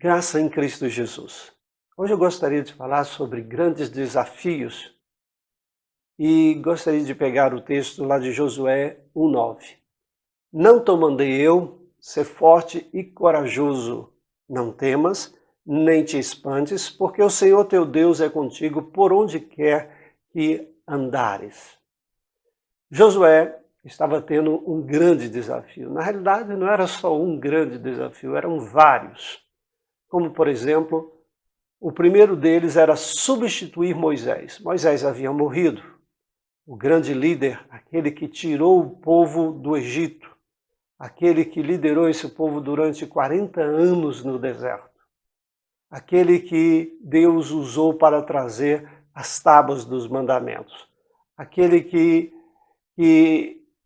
Graça em Cristo Jesus. Hoje eu gostaria de falar sobre grandes desafios e gostaria de pegar o texto lá de Josué 1:9. Não te mandei eu, ser forte e corajoso, não temas, nem te espantes, porque o Senhor teu Deus é contigo por onde quer que andares. Josué estava tendo um grande desafio. Na realidade, não era só um grande desafio, eram vários. Como, por exemplo, o primeiro deles era substituir Moisés. Moisés havia morrido, o grande líder, aquele que tirou o povo do Egito, aquele que liderou esse povo durante 40 anos no deserto, aquele que Deus usou para trazer as tábuas dos mandamentos, aquele que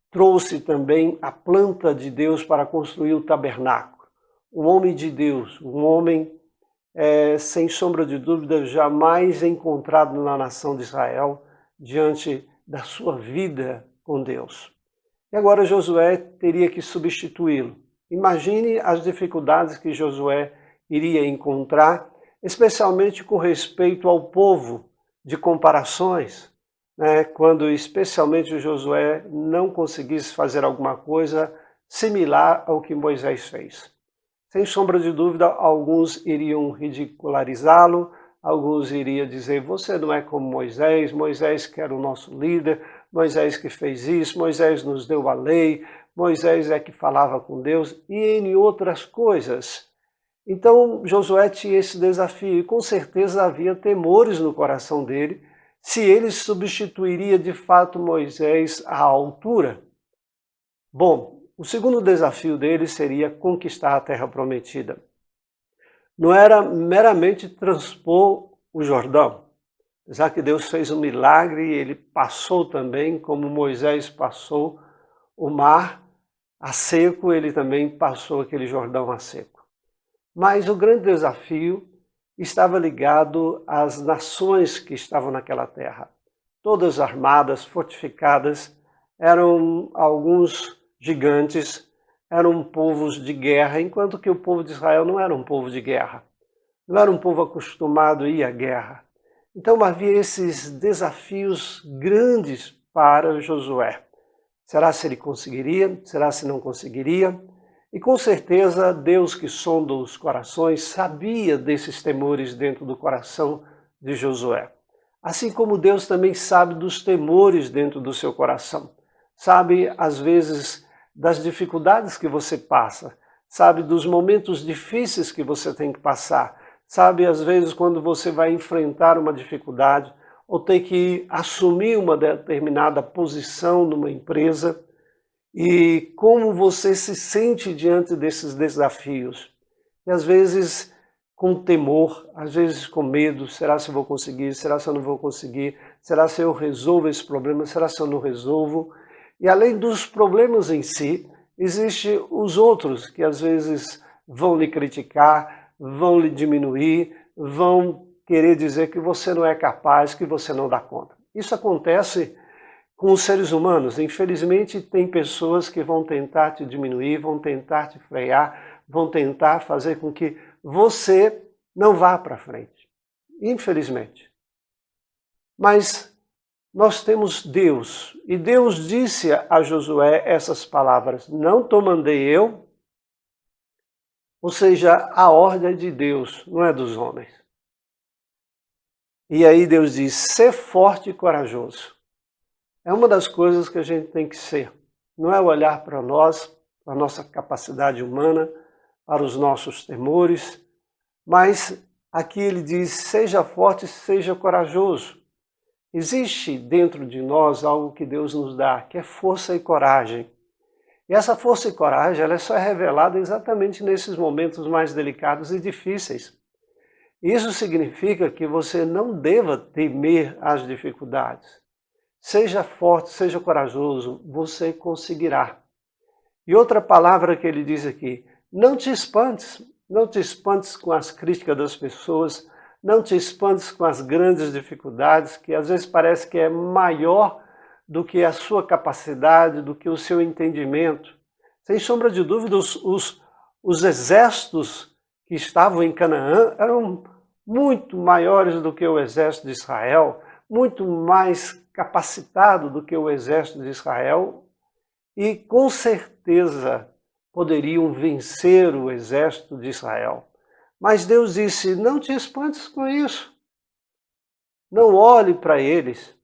trouxe também a planta de Deus para construir o tabernáculo, um homem de Deus, um homem sem sombra de dúvida, jamais encontrado na nação de Israel diante da sua vida com Deus. E agora Josué teria que substituí-lo. Imagine as dificuldades que Josué iria encontrar, especialmente com respeito ao povo, de comparações, quando especialmente Josué não conseguisse fazer alguma coisa similar ao que Moisés fez. Sem sombra de dúvida, alguns iriam ridicularizá-lo, alguns iriam dizer, você não é como Moisés, Moisés que era o nosso líder, Moisés que fez isso, Moisés nos deu a lei, Moisés é que falava com Deus, e em outras coisas. Então Josué tinha esse desafio, e com certeza havia temores no coração dele, se ele substituiria de fato Moisés à altura. Bom, o segundo desafio dele seria conquistar a terra prometida. Não era meramente transpor o Jordão, apesar que Deus fez um milagre e ele passou também, como Moisés passou o mar a seco, ele também passou aquele Jordão a seco. Mas o grande desafio estava ligado às nações que estavam naquela terra. Todas armadas, fortificadas, eram alguns gigantes, eram povos de guerra, enquanto que o povo de Israel não era um povo de guerra. Não era um povo acostumado a ir à guerra. Então havia esses desafios grandes para Josué. Será se ele conseguiria? Será se não conseguiria? E com certeza Deus, que sonda os corações, sabia desses temores dentro do coração de Josué. Assim como Deus também sabe dos temores dentro do seu coração. Sabe, às vezes, das dificuldades que você passa, sabe, dos momentos difíceis que você tem que passar, sabe, às vezes quando você vai enfrentar uma dificuldade ou ter que assumir uma determinada posição numa empresa e como você se sente diante desses desafios. E às vezes com temor, às vezes com medo, será se eu vou conseguir, será se eu não vou conseguir, será se eu resolvo esse problema, será se eu não resolvo? E além dos problemas em si, existem os outros que às vezes vão lhe criticar, vão lhe diminuir, vão querer dizer que você não é capaz, que você não dá conta. Isso acontece com os seres humanos. Infelizmente, tem pessoas que vão tentar te diminuir, vão tentar te frear, vão tentar fazer com que você não vá para frente. Infelizmente. Mas nós temos Deus, e Deus disse a Josué essas palavras, não te mandei eu, ou seja, a ordem é de Deus, não é dos homens. E aí Deus diz, ser forte e corajoso. É uma das coisas que a gente tem que ser, não é olhar para nós, para a nossa capacidade humana, para os nossos temores, mas aqui ele diz, seja forte, seja corajoso. Existe dentro de nós algo que Deus nos dá, que é força e coragem. E essa força e coragem, ela só é revelada exatamente nesses momentos mais delicados e difíceis. Isso significa que você não deva temer as dificuldades. Seja forte, seja corajoso, você conseguirá. E outra palavra que ele diz aqui, não te espantes com as críticas das pessoas, não te espantes com as grandes dificuldades, que às vezes parece que é maior do que a sua capacidade, do que o seu entendimento. Sem sombra de dúvida, os exércitos que estavam em Canaã eram muito maiores do que o exército de Israel, muito mais capacitado do que o exército de Israel, e com certeza poderiam vencer o exército de Israel. Mas Deus disse, não te espantes com isso. Não olhe para eles,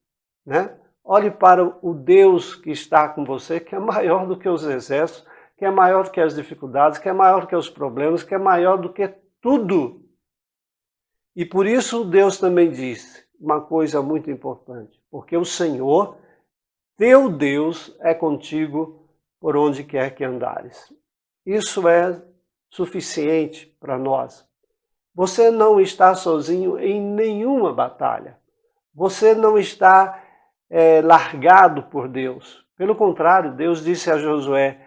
né? Olhe para o Deus que está com você, que é maior do que os exércitos, que é maior do que as dificuldades, que é maior do que os problemas, que é maior do que tudo. E por isso Deus também disse uma coisa muito importante, porque o Senhor, teu Deus, é contigo por onde quer que andares. Isso é suficiente para nós. Você não está sozinho em nenhuma batalha. Você não está largado por Deus. Pelo contrário, Deus disse a Josué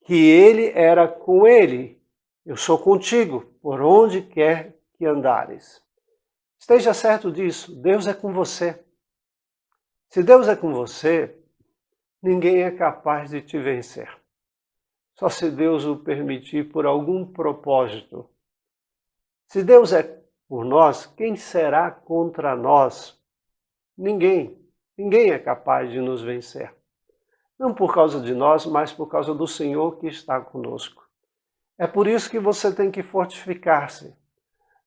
que ele era com ele. Eu sou contigo, por onde quer que andares. Esteja certo disso, Deus é com você. Se Deus é com você, ninguém é capaz de te vencer. Só se Deus o permitir por algum propósito. Se Deus é por nós, quem será contra nós? Ninguém. Ninguém é capaz de nos vencer. Não por causa de nós, mas por causa do Senhor que está conosco. É por isso que você tem que fortificar-se.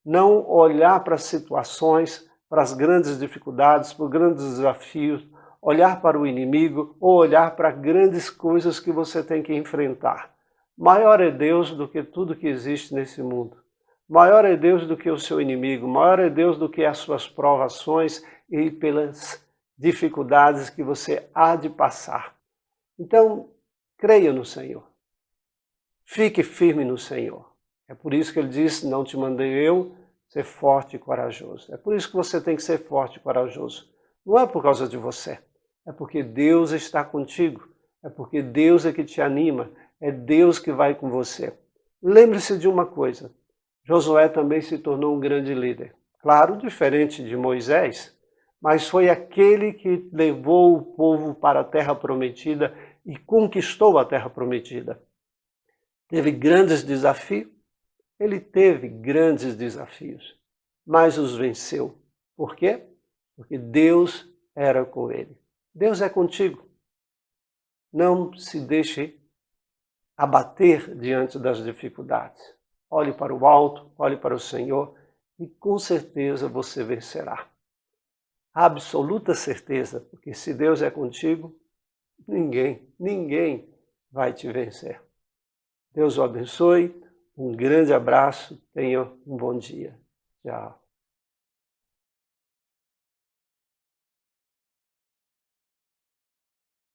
Não olhar para as situações, para as grandes dificuldades, para os grandes desafios, olhar para o inimigo ou olhar para grandes coisas que você tem que enfrentar. Maior é Deus do que tudo que existe nesse mundo. Maior é Deus do que o seu inimigo, maior é Deus do que as suas provações e pelas dificuldades que você há de passar. Então, creia no Senhor. Fique firme no Senhor. É por isso que ele diz, não te mandei eu ser forte e corajoso. É por isso que você tem que ser forte e corajoso. Não é por causa de você. É porque Deus está contigo. É porque Deus é que te anima. É Deus que vai com você. Lembre-se de uma coisa. Josué também se tornou um grande líder. Claro, diferente de Moisés, mas foi aquele que levou o povo para a terra prometida e conquistou a terra prometida. Teve grandes desafios? Ele teve grandes desafios, mas os venceu. Por quê? Porque Deus era com ele. Deus é contigo. Não se deixe abater diante das dificuldades. Olhe para o alto, olhe para o Senhor e com certeza você vencerá. Absoluta certeza, porque se Deus é contigo, ninguém vai te vencer. Deus o abençoe, um grande abraço, tenha um bom dia. Tchau.